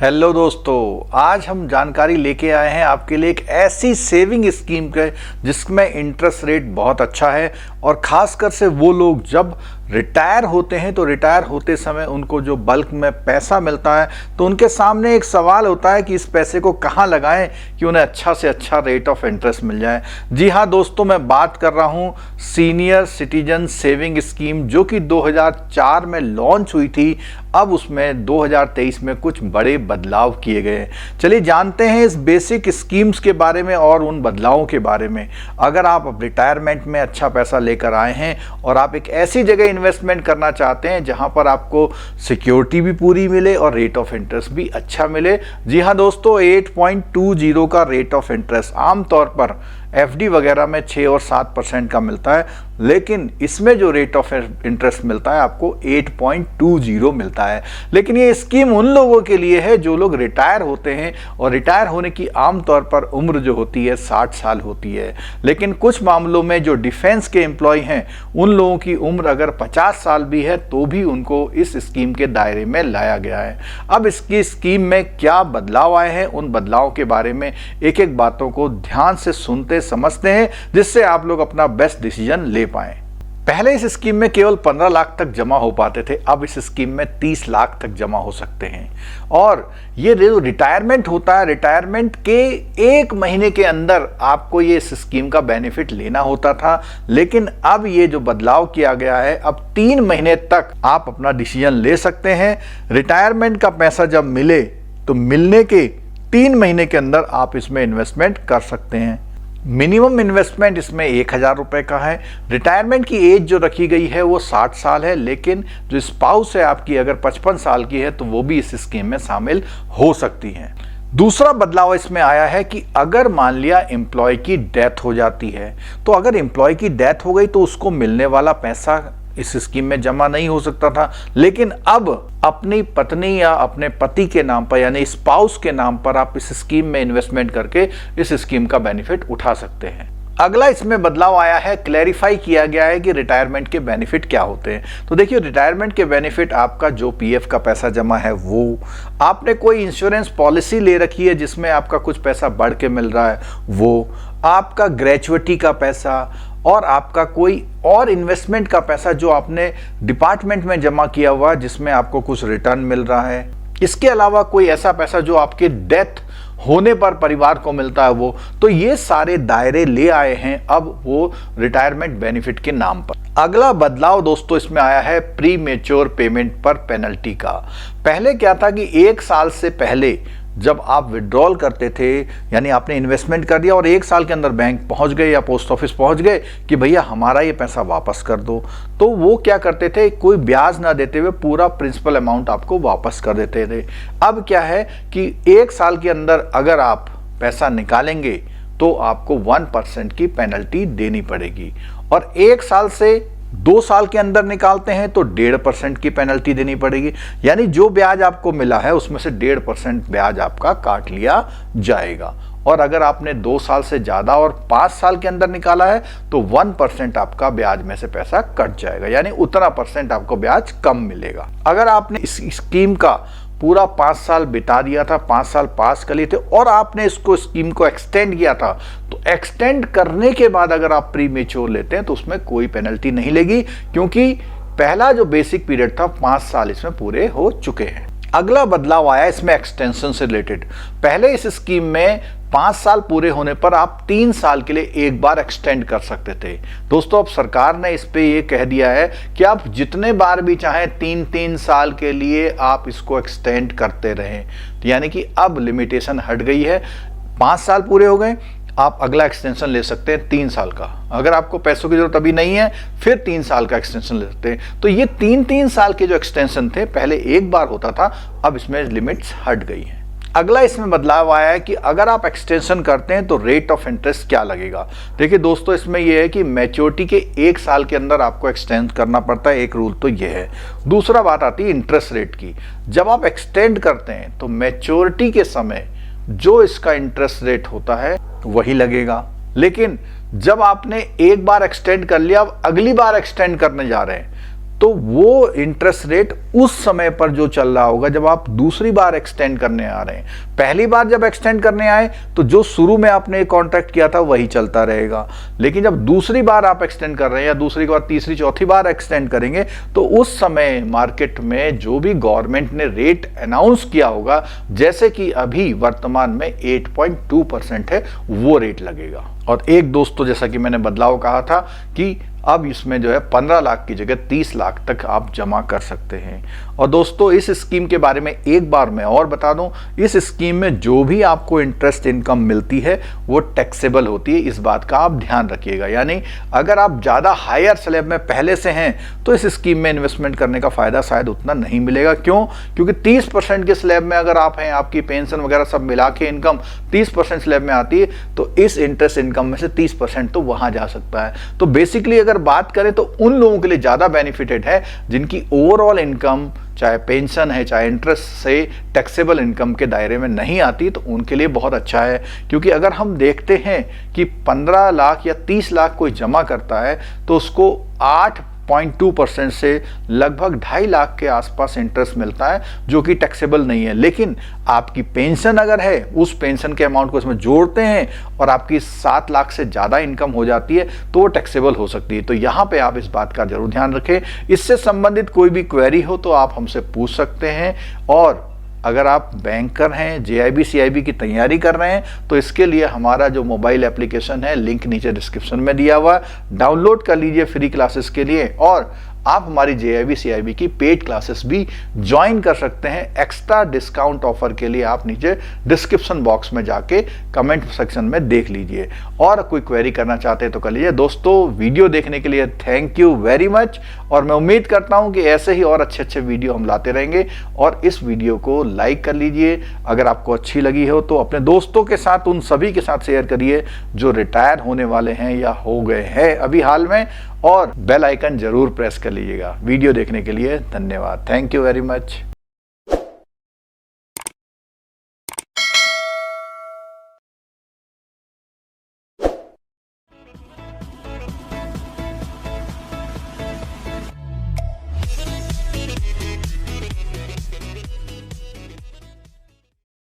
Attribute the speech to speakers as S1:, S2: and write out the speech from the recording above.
S1: Hello दोस्तों, आज हम जानकारी लेके आए हैं आपके लिए एक ऐसी सेविंग स्कीम के जिसमें इंटरेस्ट रेट बहुत अच्छा है और खासकर से वो लोग जब रिटायर होते हैं तो रिटायर होते समय उनको जो बल्क में पैसा मिलता है तो उनके सामने एक सवाल होता है कि इस पैसे को कहाँ लगाएं कि उन्हें अच्छा से अच्छा रेट ऑफ इंटरेस्ट मिल जाए। जी हाँ दोस्तों, मैं बात कर रहा हूँ सीनियर सिटीजन सेविंग स्कीम जो कि 2004 में लॉन्च हुई थी। अब उसमें 2023 में कुछ बड़े बदलाव किए गए। चलिए जानते हैं इस बेसिक स्कीम्स के बारे में और उन बदलावों के बारे में। अगर आप रिटायरमेंट में अच्छा पैसा लेकर आए हैं और आप एक ऐसी जगह इन्वेस्टमेंट करना चाहते हैं जहां पर आपको सिक्योरिटी भी पूरी मिले और रेट ऑफ इंटरेस्ट भी अच्छा मिले। जी हाँ दोस्तों, 8.20 का रेट ऑफ इंटरेस्ट आमतौर पर एफडी वगैरह में 6 और 7% का मिलता है, लेकिन इसमें जो रेट ऑफ इंटरेस्ट मिलता है आपको 8.20 मिलता है। लेकिन ये स्कीम उन लोगों के लिए है जो लोग रिटायर होते हैं और रिटायर होने की आमतौर पर उम्र जो होती है 60 साल होती है। लेकिन कुछ मामलों में जो डिफेंस के एम्प्लॉय हैं उन लोगों की उम्र अगर 50 साल भी है तो भी उनको इस स्कीम के दायरे में लाया गया है। अब इसकी स्कीम में क्या बदलाव आए हैं, उन बदलावों के बारे में एक एक बातों को ध्यान से सुनते समझते हैं जिससे आप लोग अपना बेस्ट डिसीजन ले पाएं। पहले इस स्कीम में केवल 15 लाख तक जमा हो पाते थे, अब इस स्कीम में 30 लाख तक जमा हो सकते हैं। और ये जो रिटायरमेंट होता है, रिटायरमेंट के 1 महीने के अंदर आपको ये इस स्कीम का बेनिफिट लेना होता था, लेकिन अब ये जो बदलाव किया गया है, अब 3 महीने तक आप अपना डिसीजन ले सकते हैं। रिटायरमेंट का पैसा जब मिले तो मिलने के 3 महीने के अंदर आप इसमें इन्वेस्टमेंट कर सकते हैं। मिनिमम इन्वेस्टमेंट इसमें 1,000 रुपये का है। रिटायरमेंट की एज जो रखी गई है वो 60 साल है, लेकिन जो स्पाउस है आपकी अगर 55 साल की है तो वो भी इस स्कीम में शामिल हो सकती हैं। दूसरा बदलाव इसमें आया है कि अगर मान लिया एम्प्लॉय की डेथ हो जाती है तो अगर एम्प्लॉय की डेथ हो गई तो उसको मिलने वाला पैसा इस स्कीम में जमा नहीं हो सकता था, लेकिन अब अपनी पत्नी या अपने पति के नाम पर यानी स्पाउस के नाम पर आप इस स्कीम में इन्वेस्टमेंट करके इस स्कीम का बेनिफिट उठा सकते हैं। अगला इसमें बदलाव आया है, क्लैरिफाई किया गया है कि रिटायरमेंट के बेनिफिट क्या होते हैं। तो देखिए, रिटायरमेंट के बेनिफिट आपका जो पीएफ का पैसा जमा है वो, आपने कोई इंश्योरेंस पॉलिसी ले रखी है जिसमें आपका कुछ पैसा बढ़ के मिल रहा है वो, आपका ग्रेचुइटी का पैसा और आपका कोई और इन्वेस्टमेंट का पैसा जो आपने डिपार्टमेंट में जमा किया हुआ जिसमें आपको कुछ रिटर्न मिल रहा है। इसके अलावा कोई ऐसा पैसा जो आपके डेथ होने पर परिवार को मिलता है वो, तो ये सारे दायरे ले आए हैं अब वो रिटायरमेंट बेनिफिट के नाम पर। अगला बदलाव दोस्तों इसमें आया है प्री मैच्योर पेमेंट पर पेनल्टी का। पहले क्या था कि 1 साल से पहले जब आप विड्रॉल करते थे यानी आपने इन्वेस्टमेंट कर दिया और 1 साल के अंदर बैंक पहुंच गए या पोस्ट ऑफिस पहुंच गए कि भैया हमारा ये पैसा वापस कर दो, तो वो क्या करते थे, कोई ब्याज ना देते हुए पूरा प्रिंसिपल अमाउंट आपको वापस कर देते थे। अब क्या है कि 1 साल के अंदर अगर आप पैसा निकालेंगे तो आपको 1% की पेनल्टी देनी पड़ेगी और 1 साल से 2 साल के अंदर निकालते हैं तो 1.5% की पेनल्टी देनी पड़ेगी। यानी जो ब्याज आपको मिला है उसमें से 1.5% ब्याज आपका काट लिया जाएगा। और अगर आपने 2 साल से ज़्यादा और 5 साल के अंदर निकाला है तो 1% आपका ब्याज में से पैसा कट जाएगा, यानी उतना % आपको ब्याज कम मिलेगा। अगर आपने इस स्कीम का पूरा 5 साल बिता दिया था, 5 साल पास कर लिए थे और आपने इसको स्कीम को एक्सटेंड किया था, तो एक्सटेंड करने के बाद अगर आप प्री मैच्योर लेते हैं तो उसमें कोई पेनल्टी नहीं लेगी, क्योंकि पहला जो बेसिक पीरियड था 5 साल इसमें पूरे हो चुके हैं। अगला बदलाव आया इसमें एक्सटेंशन से रिलेटेड। पहले इस स्कीम में 5 साल पूरे होने पर आप 3 साल के लिए एक बार एक्सटेंड कर सकते थे। दोस्तों, अब सरकार ने इस पे ये कह दिया है कि आप जितने बार भी चाहें 3-3 साल के लिए आप इसको एक्सटेंड करते रहें। तो यानी कि अब लिमिटेशन हट गई है, 5 साल पूरे हो गए, आप अगला एक्सटेंशन ले सकते हैं 3 साल का। अगर आपको पैसों की जरूरत अभी नहीं है फिर 3 साल का एक्सटेंशन ले सकते हैं। तो ये 3-3 साल के जो एक्सटेंशन थे पहले एक बार होता था, अब इसमें लिमिट्स हट गई हैं। अगला इसमें बदलाव आया है कि अगर आप एक्सटेंशन करते हैं तो रेट ऑफ इंटरेस्ट क्या लगेगा। देखिए दोस्तों, इसमें यह है कि मैच्योरिटी के 1 साल के अंदर आपको एक्सटेंड करना पड़ता है, एक रूल तो यह है। दूसरा बात आती है इंटरेस्ट रेट की। जब आप एक्सटेंड करते हैं तो मैच्योरिटी के समय जो इसका इंटरेस्ट रेट होता है वही लगेगा, लेकिन जब आपने एक बार एक्सटेंड कर लिया, अब अगली बार एक्सटेंड करने जा रहे हैं तो वो इंटरेस्ट रेट उस समय पर जो चल रहा होगा जब आप दूसरी बार एक्सटेंड करने आ रहे हैं। पहली बार जब एक्सटेंड करने आए तो जो शुरू में आपने कॉन्ट्रैक्ट किया था वही चलता रहेगा, लेकिन जब दूसरी बार आप एक्सटेंड कर रहे हैं या दूसरी के बाद तीसरी चौथी बार एक्सटेंड करेंगे तो उस समय मार्केट में जो भी गवर्नमेंट ने रेट अनाउंस किया होगा, जैसे कि अभी वर्तमान में 8.2% है, वो रेट लगेगा। और एक दोस्त तो जैसा कि मैंने बदलाव कहा था कि अब इसमें जो है 15 लाख की जगह 30 लाख तक आप जमा कर सकते हैं। और दोस्तों इस स्कीम के बारे में एक बार मैं और बता दूं, इस स्कीम में जो भी आपको इंटरेस्ट इनकम मिलती है वो टैक्सेबल होती है, इस बात का आप ध्यान रखिएगा। यानी अगर आप ज़्यादा हायर स्लैब में पहले से हैं तो इस स्कीम में इन्वेस्टमेंट करने का फायदा शायद उतना नहीं मिलेगा। क्यों? क्योंकि 30% के स्लैब में अगर आप हैं, आपकी पेंशन वगैरह सब मिला के इनकम 30% स्लैब में आती है, तो इस इंटरेस्ट इनकम में से 30% तो वहां जा सकता है। तो बेसिकली अगर बात करें तो उन लोगों के लिए ज्यादा बेनिफिटेड है जिनकी ओवरऑल इनकम चाहे पेंशन है चाहे इंटरेस्ट से टैक्सेबल इनकम के दायरे में नहीं आती, तो उनके लिए बहुत अच्छा है। क्योंकि अगर हम देखते हैं कि 15 लाख या 30 लाख कोई जमा करता है तो उसको 8.2% से लगभग 2.5 लाख के आसपास इंटरेस्ट मिलता है, जो कि टैक्सेबल नहीं है। लेकिन आपकी पेंशन अगर है, उस पेंशन के अमाउंट को इसमें जोड़ते हैं और आपकी 7 लाख से ज़्यादा इनकम हो जाती है तो वो टैक्सेबल हो सकती है। तो यहाँ पे आप इस बात का जरूर ध्यान रखें। इससे संबंधित कोई भी क्वेरी हो तो आप हमसे पूछ सकते हैं। और अगर आप बैंकर हैं, JIB CIB की तैयारी कर रहे हैं, तो इसके लिए हमारा जो मोबाइल एप्लीकेशन है, लिंक नीचे डिस्क्रिप्शन में दिया हुआ है, डाउनलोड कर लीजिए फ्री क्लासेस के लिए। और आप हमारी JIB CIB की पेड क्लासेस भी ज्वाइन कर सकते हैं। एक्स्ट्रा डिस्काउंट ऑफर के लिए आप नीचे डिस्क्रिप्शन बॉक्स में जाके कमेंट सेक्शन में देख लीजिए। और कोई क्वेरी करना चाहते हैं तो कर लीजिए। दोस्तों वीडियो देखने के लिए थैंक यू वेरी मच, और मैं उम्मीद करता हूं कि ऐसे ही और अच्छे वीडियो हम लाते रहेंगे। और इस वीडियो को लाइक कर लीजिए, अगर आपको अच्छी लगी हो तो अपने दोस्तों के साथ, उन सभी के साथ शेयर करिए जो रिटायर होने वाले हैं या हो गए हैं अभी हाल में, और बेल आइकन जरूर प्रेस कर लीजिएगा। वीडियो देखने के लिए धन्यवाद। Thank you very much.